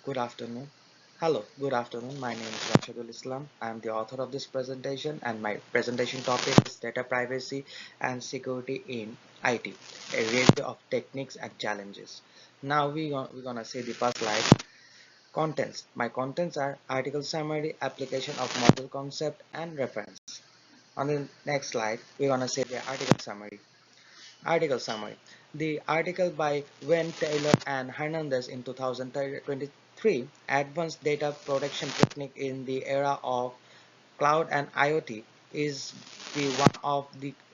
Good afternoon. Hello, good afternoon. My name is Rashidul Islam. I am the author of this presentation, and my presentation topic is data privacy and security in IT, a review of techniques and challenges. Now we're gonna see the first slide. Contents. My contents are article summary, application of model concept, and reference. On the next slide, we're gonna see the article summary. Article summary. The article by Wayne Taylor and Hernandez in 2023, Advanced Data Protection Technique in the Era of Cloud and IoT, is the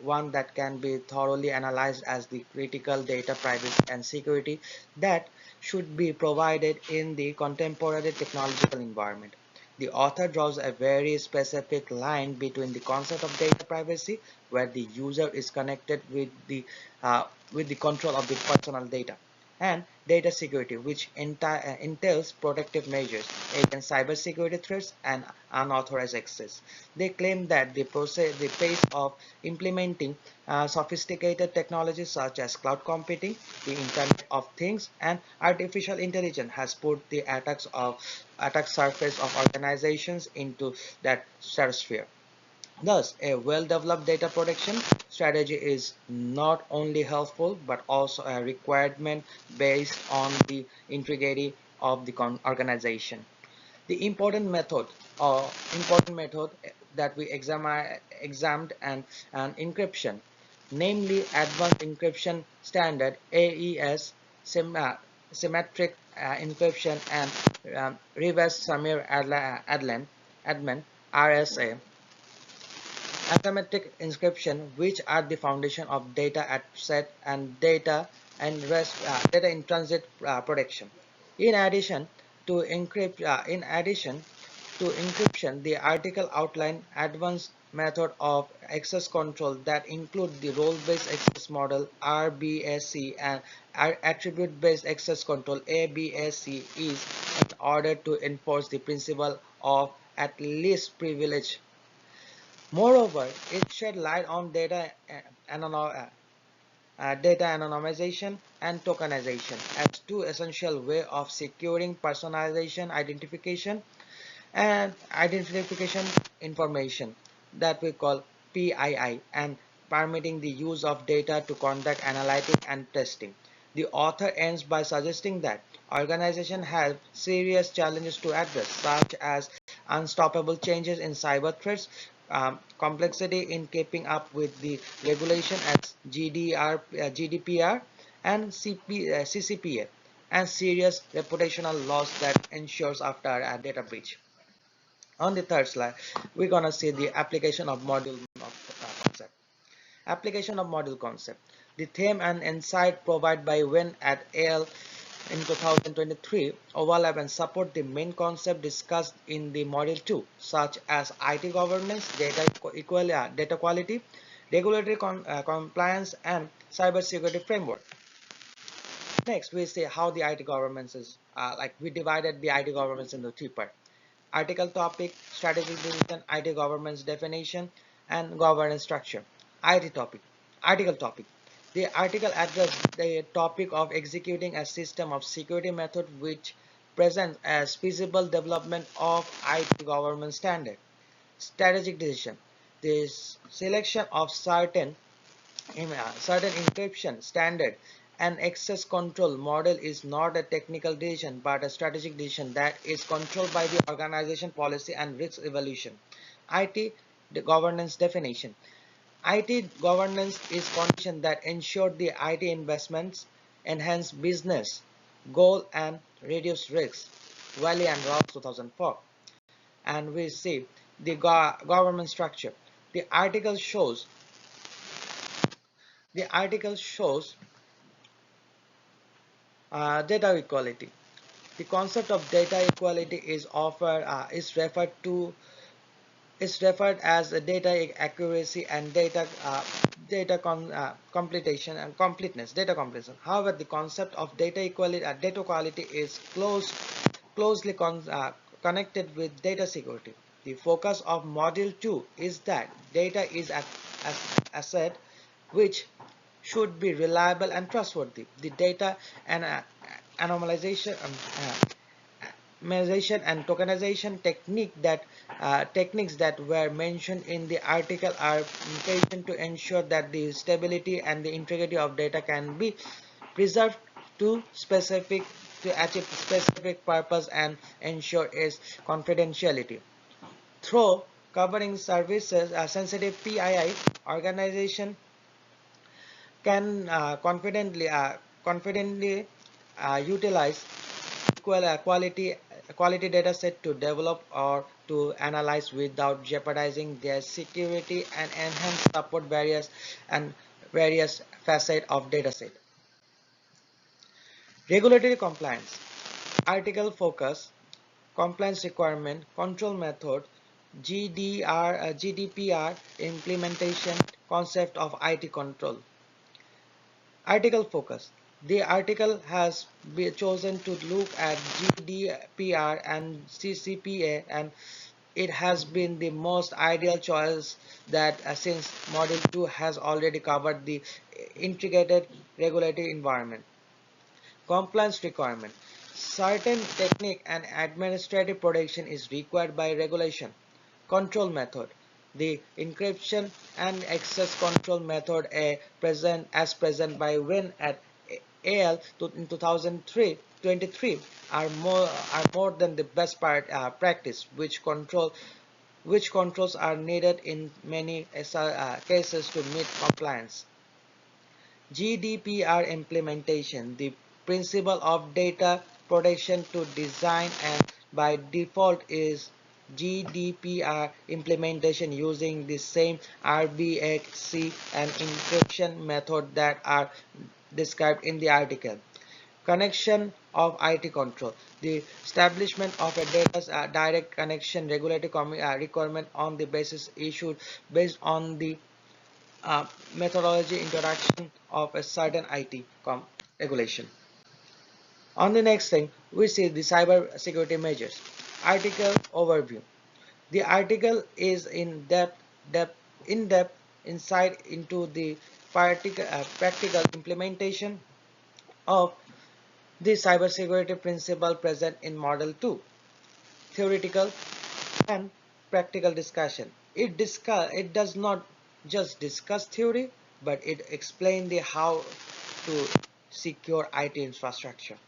one that can be thoroughly analyzed as the critical data privacy and security that should be provided in the contemporary technological environment. The author draws a very specific line between the concept of data privacy, where the user is connected uh, with the control of the personal data, and data security, which entails protective measures against cybersecurity threats and unauthorized access. They claim that the pace of implementing sophisticated technologies such as cloud computing, the Internet of Things, and artificial intelligence has put the attack surface of organizations into that stratosphere. Thus, a well-developed data protection strategy is not only helpful but also a requirement based on the integrity of the organization. The important method that we examined and encryption, namely Advanced Encryption Standard (AES), symmetric encryption, and reverse Samir Admin (RSA). Asymmetric encryption, which are the foundation of data at set and data in transit protection. In addition in addition to encryption, the article outlined advanced method of access control that include the role-based access model (RBAC) and attribute-based access control (ABAC) is in order to enforce the principle of at least privilege. Moreover, it shed light on data anonymization and tokenization as two essential ways of securing personalization identification and identification information that we call PII, and permitting the use of data to conduct analytic and testing. The author ends by suggesting that organizations have serious challenges to address, such as unstoppable changes in cyber threats, complexity in keeping up with the regulation as GDPR and CCPA, and serious reputational loss that ensures after a data breach. On the third slide, we're gonna see the application of concept. Application of module concept. The theme and insight provided by Wen et al. In 2023 overlap and support the main concept discussed in the module 2, such as IT governance, data quality, regulatory compliance, and cybersecurity framework. Next, we see how the IT governance is we divided the IT governance into three parts: article topic, strategic decision, IT governance definition, and governance structure. IT topic. Article topic. The article addressed the topic of executing a system of security method which presents as feasible development of IT governance standard. Strategic decision. The selection of certain encryption standard and access control model is not a technical decision but a strategic decision that is controlled by the organization policy and risk evaluation. IT the governance definition. IT governance is condition that ensure the IT investments enhance business goal and reduce risks. Valley and Ross 2004. And we see the government structure. The article shows the article shows data equality. The concept of data equality is referred as data accuracy and completion and completeness, data completion. However, the concept of data quality is closely connected with data security. The focus of Module 2 is that data is an asset which should be reliable and trustworthy. The data and anomalization anonymization and tokenization techniques that were mentioned in the article are taken to ensure that the stability and the integrity of data can be preserved to specific to achieve specific purpose and ensure its confidentiality. Through covering services sensitive PII, organization can confidently utilize quality data set to develop or to analyze without jeopardizing their security and enhance support various facets of dataset. Regulatory compliance, article focus, compliance requirement, control method, GDPR implementation, concept of IT control. Article focus. The article has been chosen to look at GDPR and CCPA, and it has been the most ideal choice that since Module 2 has already covered the integrated regulatory environment. Compliance requirement. Certain technique and administrative protection is required by regulation. Control method. The encryption and access control method present by Win at AL in 2023 are more than the best practice, which controls are needed in many cases to meet compliance. GDPR implementation, the principle of data protection to design, and by default is GDPR implementation using the same RBAC and encryption method that are described in the article. Connection of IT control. The establishment of a data's direct connection regulatory requirement on the basis issued based on the methodology introduction of a certain IT regulation. On the next thing, we see the cyber security measures. Article overview. The article is in-depth insight into the practical implementation of the cybersecurity principle present in Model 2. Theoretical and practical discussion. It does not just discuss theory, but it explains the how to secure IT infrastructure.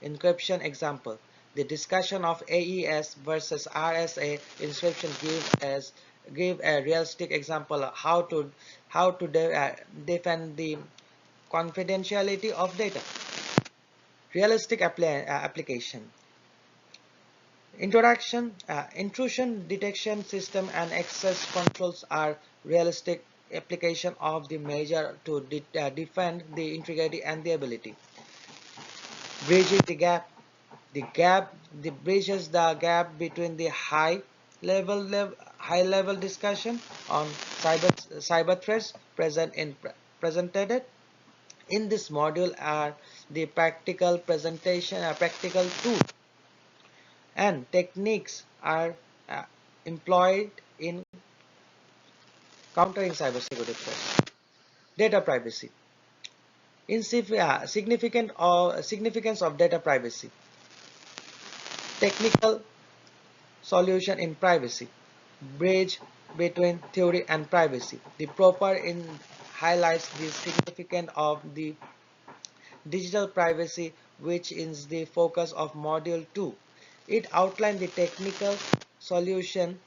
Encryption example. The discussion of AES versus RSA encryption give a realistic example of how to defend the confidentiality of data. Realistic application. Intrusion detection system and access controls are realistic application of the measure to defend the integrity and the ability. Bridging the bridges the gap between the high level discussion on cyber threats presented in this module are the practical tool and techniques are uh, employed in countering cybersecurity threats. Data privacy. Significance of data privacy. Technical solution in privacy. Bridge between theory and privacy. The proper in highlights the significance of the digital privacy, which is the focus of Module 2. It outlines the technical solution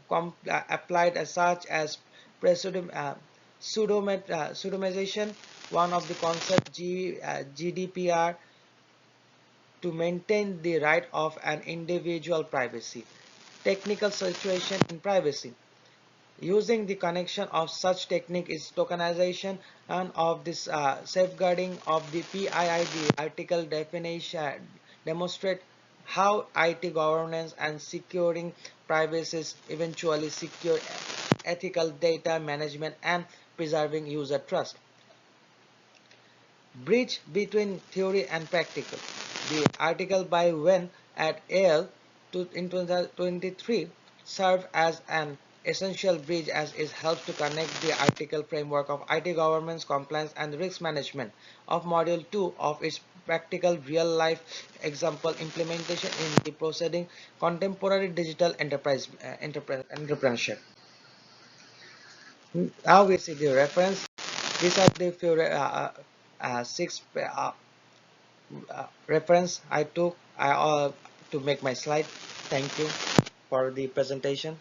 applied as such as pseudonymization, one of the concept GDPR, to maintain the right of an individual privacy. Technical situation in privacy. Using the connection of such technique is tokenization and of this safeguarding of the PII. Article definition demonstrate how IT governance and securing privacy eventually secure ethical data management and preserving user trust. Bridge between theory and practical. The article by Wen et al. In 2023 serve as an essential bridge as it helps to connect the article framework of IT governance, compliance, and risk management of Module 2 of its practical real life example implementation in the proceeding contemporary digital entrepreneurship. Now we see the reference. These are the few six reference I took to make my slide. Thank you for the presentation.